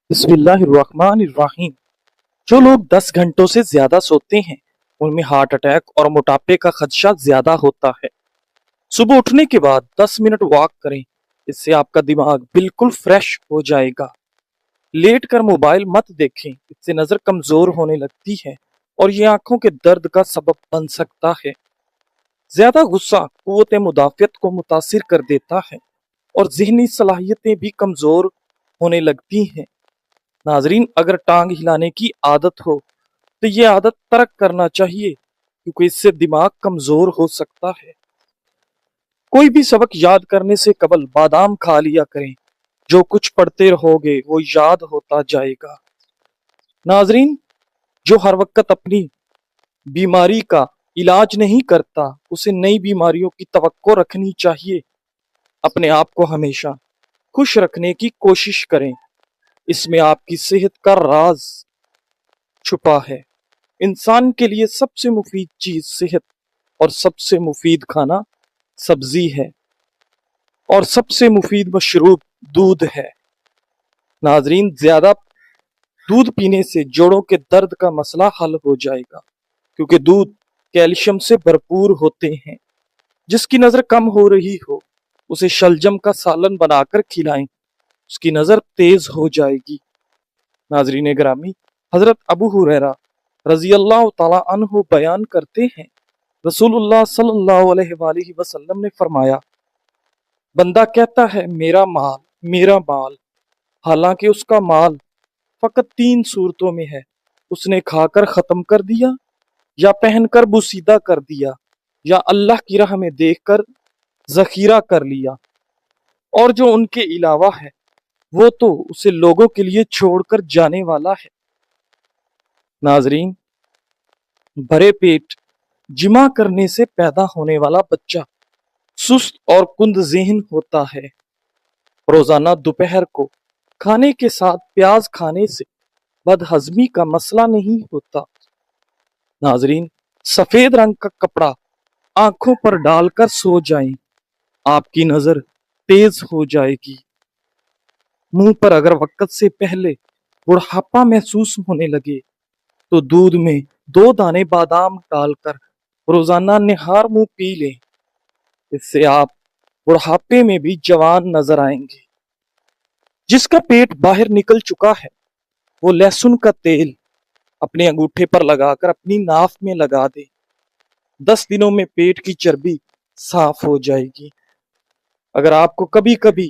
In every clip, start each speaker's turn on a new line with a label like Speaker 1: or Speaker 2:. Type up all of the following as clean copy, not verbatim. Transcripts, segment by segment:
Speaker 1: بسم اللہ الرحمن الرحیم۔ جو لوگ 10 گھنٹوں سے زیادہ سوتے ہیں ان میں ہارٹ اٹیک اور موٹاپے کا خدشہ زیادہ ہوتا ہے۔ صبح اٹھنے کے بعد 10 منٹ واک کریں، اس سے آپ کا دماغ بالکل فریش ہو جائے گا۔ لیٹ کر موبائل مت دیکھیں، اس سے نظر کمزور ہونے لگتی ہے اور یہ آنکھوں کے درد کا سبب بن سکتا ہے۔ زیادہ غصہ قوت مدافعت کو متاثر کر دیتا ہے اور ذہنی صلاحیتیں بھی کمزور ہونے لگتی ہیں۔ ناظرین، اگر ٹانگ ہلانے کی عادت ہو تو یہ عادت ترک کرنا چاہیے، کیونکہ اس سے دماغ کمزور ہو سکتا ہے۔ کوئی بھی سبق یاد کرنے سے قبل بادام کھا لیا کریں، جو کچھ پڑھتے رہو گے وہ یاد ہوتا جائے گا۔ ناظرین، جو ہر وقت اپنی بیماری کا علاج نہیں کرتا اسے نئی بیماریوں کی توقع رکھنی چاہیے۔ اپنے آپ کو ہمیشہ خوش رکھنے کی کوشش کریں، اس میں آپ کی صحت کا راز چھپا ہے۔ انسان کے لیے سب سے مفید چیز صحت اور سب سے مفید کھانا سبزی ہے اور سب سے مفید مشروب دودھ ہے۔ ناظرین، زیادہ دودھ پینے سے جوڑوں کے درد کا مسئلہ حل ہو جائے گا، کیونکہ دودھ کیلشیم سے بھرپور ہوتے ہیں۔ جس کی نظر کم ہو رہی ہو اسے شلجم کا سالن بنا کر کھلائیں، اس کی نظر تیز ہو جائے گی۔ ناظرین گرامی، حضرت ابو ہریرہ رضی اللہ تعالی عنہ بیان کرتے ہیں، رسول اللہ صلی اللہ علیہ وآلہ وسلم نے فرمایا، بندہ کہتا ہے میرا مال میرا مال، حالانکہ اس کا مال فقط 3 صورتوں میں ہے: اس نے کھا کر ختم کر دیا، یا پہن کر بوسیدہ کر دیا، یا اللہ کی راہ میں دیکھ کر ذخیرہ کر لیا، اور جو ان کے علاوہ ہے وہ تو اسے لوگوں کے لیے چھوڑ کر جانے والا ہے۔ ناظرین، بھرے پیٹ جمع کرنے سے پیدا ہونے والا بچہ سست اور کند ذہن ہوتا ہے۔ روزانہ دوپہر کو کھانے کے ساتھ پیاز کھانے سے بد ہضمی کا مسئلہ نہیں ہوتا۔ ناظرین، سفید رنگ کا کپڑا آنکھوں پر ڈال کر سو جائیں، آپ کی نظر تیز ہو جائے گی۔ منہ پر اگر وقت سے پہلے بڑھاپا محسوس ہونے لگے تو دودھ میں 2 دانے بادام ڈال کر روزانہ نہار منہ پی لیں، اس سے آپ بڑھاپے میں بھی جوان نظر آئیں گے۔ جس کا پیٹ باہر نکل چکا ہے وہ لہسن کا تیل اپنے انگوٹھے پر لگا کر اپنی ناف میں لگا دے، 10 دنوں میں پیٹ کی چربی صاف ہو جائے گی۔ اگر آپ کو کبھی کبھی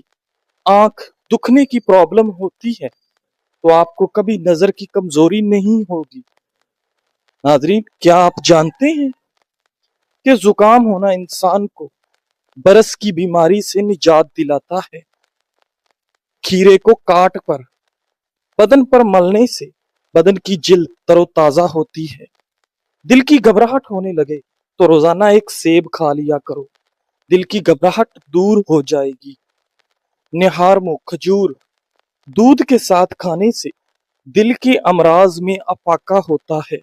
Speaker 1: آنکھ دکھنے کی پرابلم ہوتی ہے تو آپ کو کبھی نظر کی کمزوری نہیں ہوگی۔ ناظرین، کیا آپ جانتے ہیں کہ زکام ہونا انسان کو برس کی بیماری سے نجات دلاتا ہے؟ کھیرے کو کاٹ پر بدن پر ملنے سے بدن کی جلد تر و تازہ ہوتی ہے۔ دل کی گھبراہٹ ہونے لگے تو روزانہ ایک سیب کھا لیا کرو، دل کی گھبراہٹ دور ہو جائے گی۔ نہار منہ کھجور دودھ کے ساتھ کھانے سے دل کے امراض میں افاقہ ہوتا ہے۔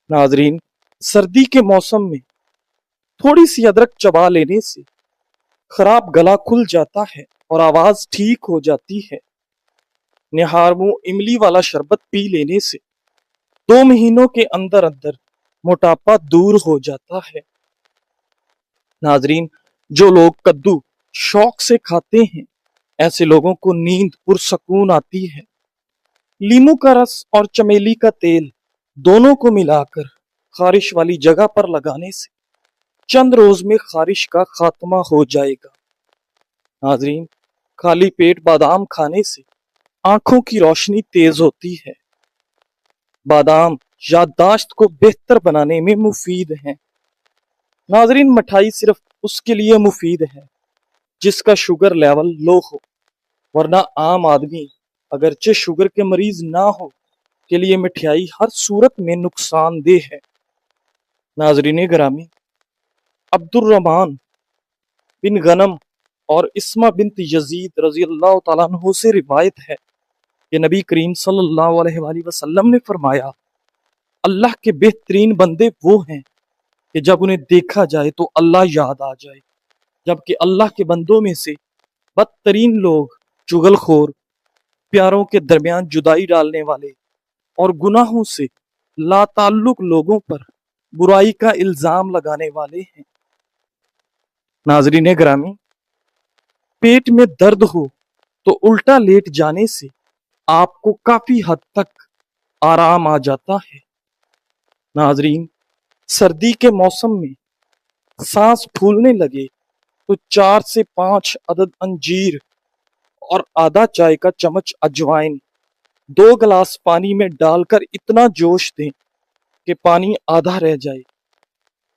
Speaker 1: ناظرین، سردی کے موسم میں تھوڑی سی ادرک چبا لینے سے خراب گلا کھل جاتا ہے اور آواز ٹھیک ہو جاتی ہے۔ نہار منہ املی والا شربت پی لینے سے 2 مہینوں کے اندر اندر موٹاپا دور ہو جاتا ہے۔ ناظرین، جو لوگ کدو شوق سے کھاتے ہیں ایسے لوگوں کو نیند پرسکون آتی ہے۔ لیمو کا رس اور چمیلی کا تیل دونوں کو ملا کر خارش والی جگہ پر لگانے سے چند روز میں خارش کا خاتمہ ہو جائے گا۔ ناظرین، خالی پیٹ بادام کھانے سے آنکھوں کی روشنی تیز ہوتی ہے۔ بادام یادداشت کو بہتر بنانے میں مفید ہیں۔ ناظرین، مٹھائی صرف اس کے لیے مفید ہے جس کا شوگر لیول لو ہو، ورنہ عام آدمی اگرچہ شوگر کے مریض نہ ہو کے لیے مٹھائی ہر صورت میں نقصان دہ ہے۔ ناظرین گرامی، عبد الرحمن بن غنم اور اسما بنت یزید رضی اللہ تعالیٰ عنہ سے روایت ہے کہ نبی کریم صلی اللہ علیہ وآلہ وسلم نے فرمایا، اللہ کے بہترین بندے وہ ہیں کہ جب انہیں دیکھا جائے تو اللہ یاد آ جائے، جبکہ اللہ کے بندوں میں سے بدترین لوگ چغل خور، پیاروں کے درمیان جدائی ڈالنے والے اور گناہوں سے لا تعلق لوگوں پر برائی کا الزام لگانے والے ہیں۔ ناظرین گرامی، پیٹ میں درد ہو تو الٹا لیٹ جانے سے آپ کو کافی حد تک آرام آ جاتا ہے۔ ناظرین، سردی کے موسم میں سانس پھولنے لگے تو 4 سے 5 عدد انجیر اور آدھا چائے کا چمچ اجوائن 2 گلاس پانی میں ڈال کر اتنا جوش دیں کہ پانی آدھا رہ جائے،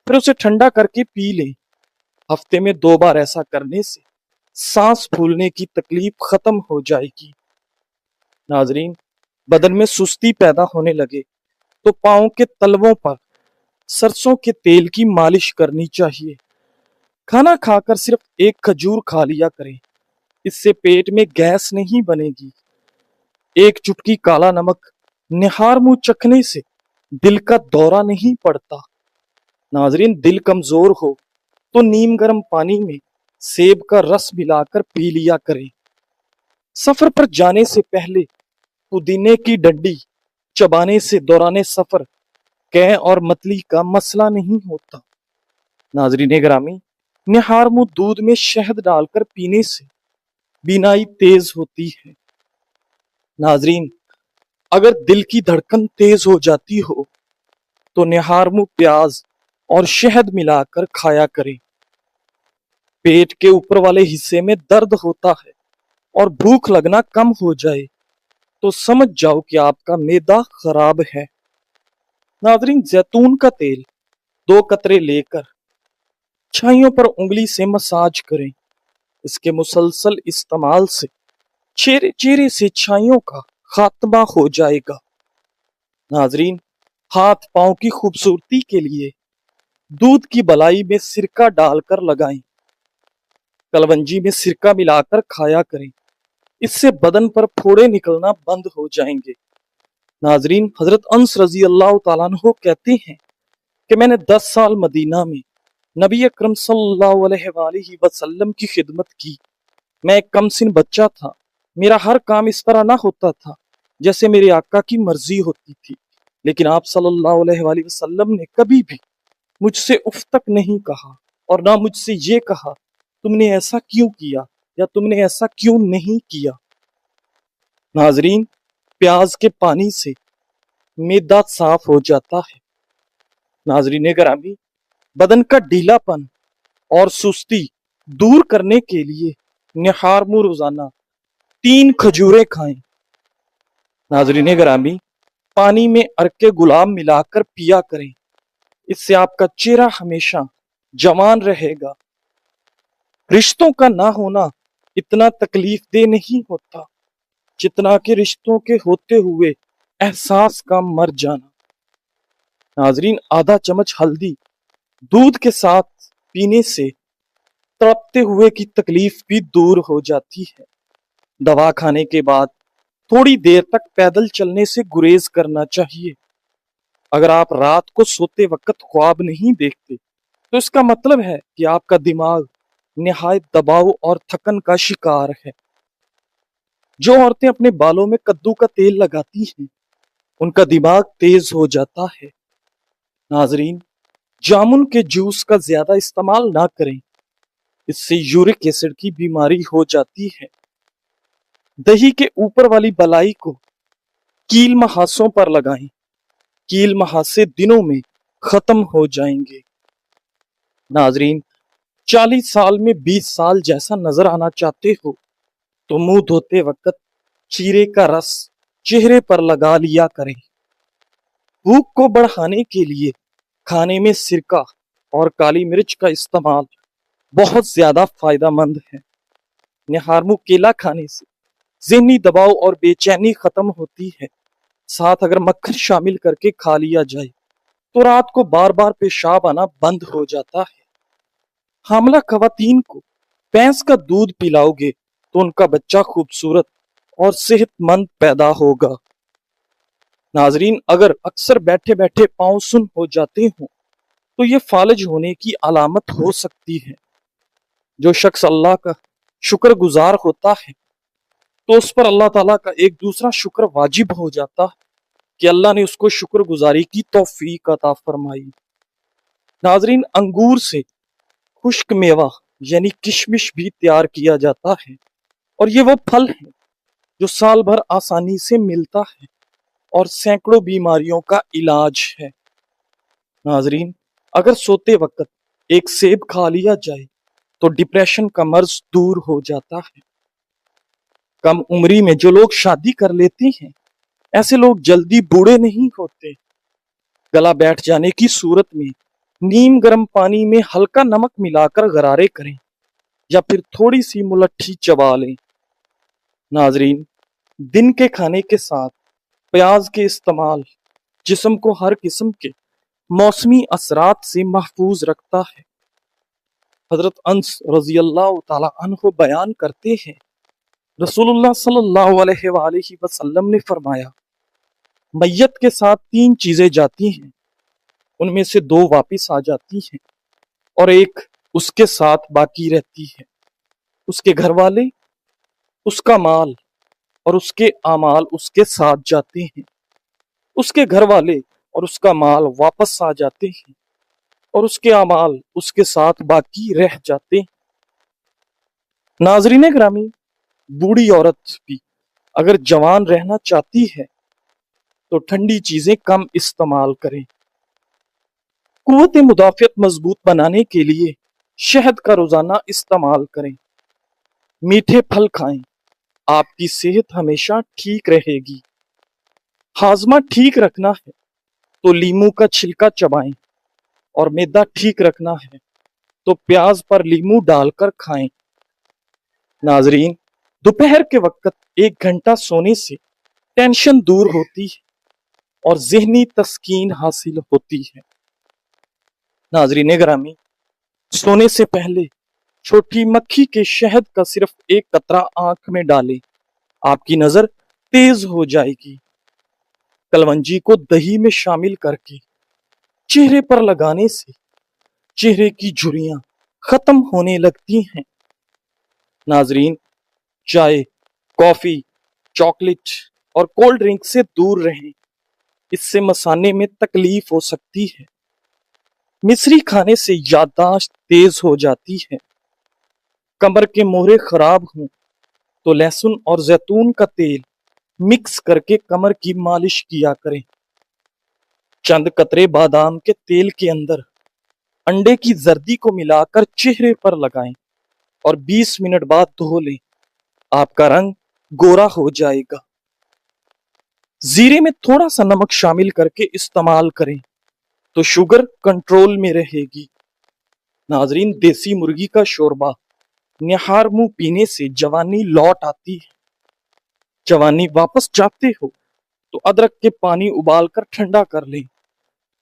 Speaker 1: پھر اسے ٹھنڈا کر کے پی لیں۔ ہفتے میں 2 بار ایسا کرنے سے سانس پھولنے کی تکلیف ختم ہو جائے گی۔ ناظرین، بدن میں سستی پیدا ہونے لگے تو پاؤں کے تلووں پر سرسوں کے تیل کی مالش کرنی چاہیے۔ کھانا کھا کر صرف 1 کھجور کھا لیا کریں، اس سے پیٹ میں گیس نہیں بنے گی۔ 1 چٹکی کالا نمک نہار منہ چکھنے سے دل کا دورہ نہیں پڑتا۔ ناظرین، دل کمزور ہو تو نیم گرم پانی میں سیب کا رس ملا کر پی لیا کریں۔ سفر پر جانے سے پہلے پودینے کی ڈنڈی چبانے سے دوران سفر قے اور متلی کا مسئلہ نہیں ہوتا۔ ناظرین گرامی، نہار منہ دودھ میں شہد ڈال کر پینے سے بینائی تیز ہوتی ہے۔ ناظرین، اگر دل کی دھڑکن تیز ہو جاتی ہو تو نہار منہ پیاز اور شہد ملا کر کھایا کریں۔ پیٹ کے اوپر والے حصے میں درد ہوتا ہے اور بھوک لگنا کم ہو جائے تو سمجھ جاؤ کہ آپ کا معدہ خراب ہے۔ ناظرین، زیتون کا تیل 2 قطرے لے کر چھائیوں پر انگلی سے مساج کریں۔ اس کے مسلسل استعمال سے چہرے سے چھائیوں کا خاتمہ ہو جائے گا۔ ناظرین، ہاتھ پاؤں کی خوبصورتی کے لیے دودھ کی بلائی میں سرکہ ڈال کر لگائیں۔ کلونجی میں سرکہ ملا کر کھایا کریں، اس سے بدن پر پھوڑے نکلنا بند ہو جائیں گے۔ ناظرین، حضرت انس رضی اللہ تعالیٰ عنہ کہتے ہیں کہ میں نے 10 سال مدینہ میں نبی اکرم صلی اللہ علیہ وآلہ وسلم کی خدمت کی۔ میں ایک کم سن بچہ تھا، میرا ہر کام اس طرح نہ ہوتا تھا جیسے میرے آقا کی مرضی ہوتی تھی، لیکن آپ صلی اللہ علیہ وآلہ وسلم نے کبھی بھی مجھ سے اف تک نہیں کہا اور نہ مجھ سے یہ کہا تم نے ایسا کیوں کیا یا تم نے ایسا کیوں نہیں کیا۔ ناظرین، پیاز کے پانی سے معدہ صاف ہو جاتا ہے۔ ناظرین گرامی، بدن کا ڈھیلا پن اور سستی دور کرنے کے لیے نہار منہ روزانہ 3 کھجوریں کھائیں۔ ناظرین گرامی، پانی میں عرق گلاب ملا کر پیا کریں، اس سے آپ کا چہرہ ہمیشہ جوان رہے گا۔ رشتوں کا نہ ہونا اتنا تکلیف دہ نہیں ہوتا جتنا کہ رشتوں کے ہوتے ہوئے احساس کا مر جانا۔ ناظرین، آدھا چمچ ہلدی دودھ کے ساتھ پینے سے تڑپتے ہوئے کی تکلیف بھی دور ہو جاتی ہے۔ دوا کھانے کے بعد تھوڑی دیر تک پیدل چلنے سے گریز کرنا چاہیے۔ اگر آپ رات کو سوتے وقت خواب نہیں دیکھتے تو اس کا مطلب ہے کہ آپ کا دماغ نہایت دباؤ اور تھکن کا شکار ہے۔ جو عورتیں اپنے بالوں میں کدو کا تیل لگاتی ہیں ان کا دماغ تیز ہو جاتا ہے۔ ناظرین، جامن کے جوس کا زیادہ استعمال نہ کریں، اس سے یورک ایسڈ کی بیماری ہو جاتی ہے۔ دہی کے اوپر والی بلائی کو کیل محاسوں پر لگائیں، کیل محاسے دنوں میں ختم ہو جائیں گے۔ ناظرین، 40 سال میں 20 سال جیسا نظر آنا چاہتے ہو تو منہ دھوتے وقت چیرے کا رس چہرے پر لگا لیا کریں۔ بھوک کو بڑھانے کے لیے کھانے میں سرکہ اور کالی مرچ کا استعمال بہت زیادہ فائدہ مند ہے۔ نہار منہ کیلا کھانے سے ذہنی دباؤ اور بے چینی ختم ہوتی ہے۔ ساتھ اگر مکھن شامل کر کے کھا لیا جائے تو رات کو بار بار پیشاب آنا بند ہو جاتا ہے۔ حاملہ خواتین کو بھینس کا دودھ پلاؤ گے تو ان کا بچہ خوبصورت اور صحت مند پیدا ہوگا۔ ناظرین، اگر اکثر بیٹھے بیٹھے پاؤں سن ہو جاتے ہوں تو یہ فالج ہونے کی علامت ہو سکتی ہے۔ جو شخص اللہ کا شکر گزار ہوتا ہے تو اس پر اللہ تعالیٰ کا ایک دوسرا شکر واجب ہو جاتا ہے کہ اللہ نے اس کو شکر گزاری کی توفیق عطا فرمائی۔ ناظرین، انگور سے خشک میوہ یعنی کشمش بھی تیار کیا جاتا ہے، اور یہ وہ پھل ہے جو سال بھر آسانی سے ملتا ہے اور سینکڑوں بیماریوں کا علاج ہے۔ ناظرین، اگر سوتے وقت ایک سیب کھا لیا جائے تو ڈپریشن کا مرض دور ہو جاتا ہے۔ کم عمری میں جو لوگ شادی کر لیتے ہیں، ایسے لوگ جلدی بوڑھے نہیں ہوتے۔ گلا بیٹھ جانے کی صورت میں نیم گرم پانی میں ہلکا نمک ملا کر غرارے کریں یا پھر تھوڑی سی ملٹھی چبا لیں۔ ناظرین، دن کے کھانے کے ساتھ پیاز کے استعمال جسم کو ہر قسم کے موسمی اثرات سے محفوظ رکھتا ہے۔ حضرت انس رضی اللہ تعالی عنہ بیان کرتے ہیں، رسول اللہ صلی اللہ علیہ وآلہ وسلم نے فرمایا، میت کے ساتھ 3 چیزیں جاتی ہیں، ان میں سے 2 واپس آ جاتی ہیں اور ایک اس کے ساتھ باقی رہتی ہے۔ اس کے گھر والے، اس کا مال اور اس کے اعمال اس کے ساتھ جاتے ہیں۔ اس کے گھر والے اور اس کا مال واپس آ جاتے ہیں اور اس کے اعمال اس کے ساتھ باقی رہ جاتے ہیں۔ ناظرین گرامی، بوڑھی عورت بھی اگر جوان رہنا چاہتی ہے تو ٹھنڈی چیزیں کم استعمال کریں۔ قوت مدافعت مضبوط بنانے کے لیے شہد کا روزانہ استعمال کریں۔ میٹھے پھل کھائیں، آپ کی صحت ہمیشہ ٹھیک رہے گی۔ ہاضمہ ٹھیک رکھنا ہے تو لیمو کا چھلکا چبائیں، اور معدہ ٹھیک رکھنا ہے تو پیاز پر لیمو ڈال کر کھائیں۔ ناظرین، دوپہر کے وقت 1 گھنٹہ سونے سے ٹینشن دور ہوتی ہے اور ذہنی تسکین حاصل ہوتی ہے۔ ناظرین گرامی، سونے سے پہلے چھوٹی مکھی کے شہد کا صرف 1 قطرہ آنکھ میں ڈالیں، آپ کی نظر تیز ہو جائے گی۔ کلونجی کو دہی میں شامل کر کے چہرے پر لگانے سے چہرے کی جھریاں ختم ہونے لگتی ہیں۔ ناظرین، چائے، کافی، چاکلیٹ اور کولڈ ڈرنک سے دور رہیں، اس سے مثانے میں تکلیف ہو سکتی ہے۔ مصری کھانے سے یادداشت تیز ہو جاتی ہے۔ کمر کے مہرے خراب ہوں تو لہسن اور زیتون کا تیل مکس کر کے کمر کی مالش کیا کریں۔ چند قطرے بادام کے تیل کے اندر انڈے کی زردی کو ملا کر چہرے پر لگائیں اور 20 منٹ بعد دھو لیں، آپ کا رنگ گورا ہو جائے گا۔ زیرے میں تھوڑا سا نمک شامل کر کے استعمال کریں تو شوگر کنٹرول میں رہے گی۔ ناظرین، دیسی مرغی کا شوربہ نہار منہ پینے سے جوانی لوٹ آتی ہے۔ جوانی واپس چاہتے ہو تو ادرک کے پانی ابال کر ٹھنڈا کر لیں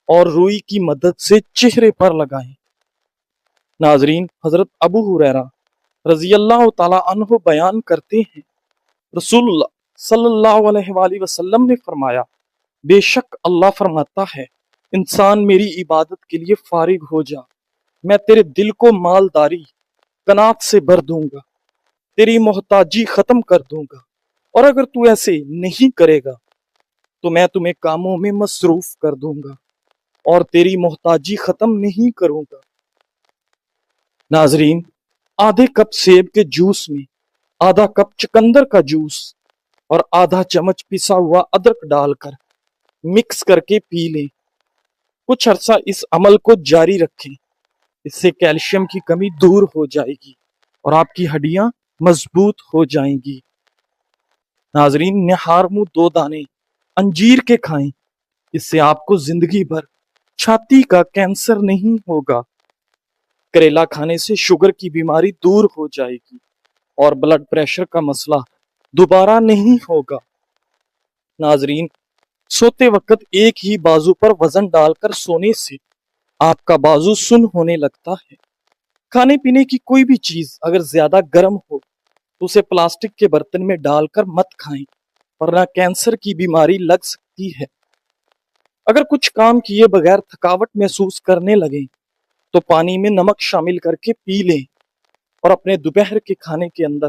Speaker 1: اور روئی کی مدد سے چہرے پر لگائیں۔ ناظرین، حضرت ابو ہریرہ رضی اللہ تعالی عنہ بیان کرتے ہیں، رسول اللہ صلی اللہ علیہ وآلہ وسلم نے فرمایا، بے شک اللہ فرماتا ہے، انسان میری عبادت کے لیے فارغ ہو جا، میں تیرے دل کو مالداری قناعت سے بھر دوں گا، تیری محتاجی ختم کر دوں گا، اور اگر تو ایسے نہیں کرے گا تو میں تمہیں کاموں میں مصروف کر دوں گا اور تیری محتاجی ختم نہیں کروں گا۔ ناظرین، آدھے کپ سیب کے جوس میں آدھا کپ چقندر کا جوس اور آدھا چمچ پسا ہوا ادرک ڈال کر مکس کر کے پی لیں۔ کچھ عرصہ اس عمل کو جاری رکھیں، اس سے کیلشیم کی کمی دور ہو جائے گی اور آپ کی ہڈیاں مضبوط ہو جائیں گی۔ ناظرین، نہار منہ 2 دانے انجیر کے کھائیں، اس سے آپ کو زندگی بھر چھاتی کا کینسر نہیں ہوگا۔ کریلا کھانے سے شوگر کی بیماری دور ہو جائے گی اور بلڈ پریشر کا مسئلہ دوبارہ نہیں ہوگا۔ ناظرین، سوتے وقت ایک ہی بازو پر وزن ڈال کر سونے سے آپ کا بازو سن ہونے لگتا ہے۔ کھانے پینے کی کوئی بھی چیز اگر زیادہ گرم ہو تو اسے پلاسٹک کے برتن میں ڈال کر مت کھائیں، ورنہ کینسر کی بیماری لگ سکتی ہے۔ اگر کچھ کام کیے بغیر تھکاوٹ محسوس کرنے لگیں تو پانی میں نمک شامل کر کے پی لیں اور اپنے دوپہر کے کھانے کے اندر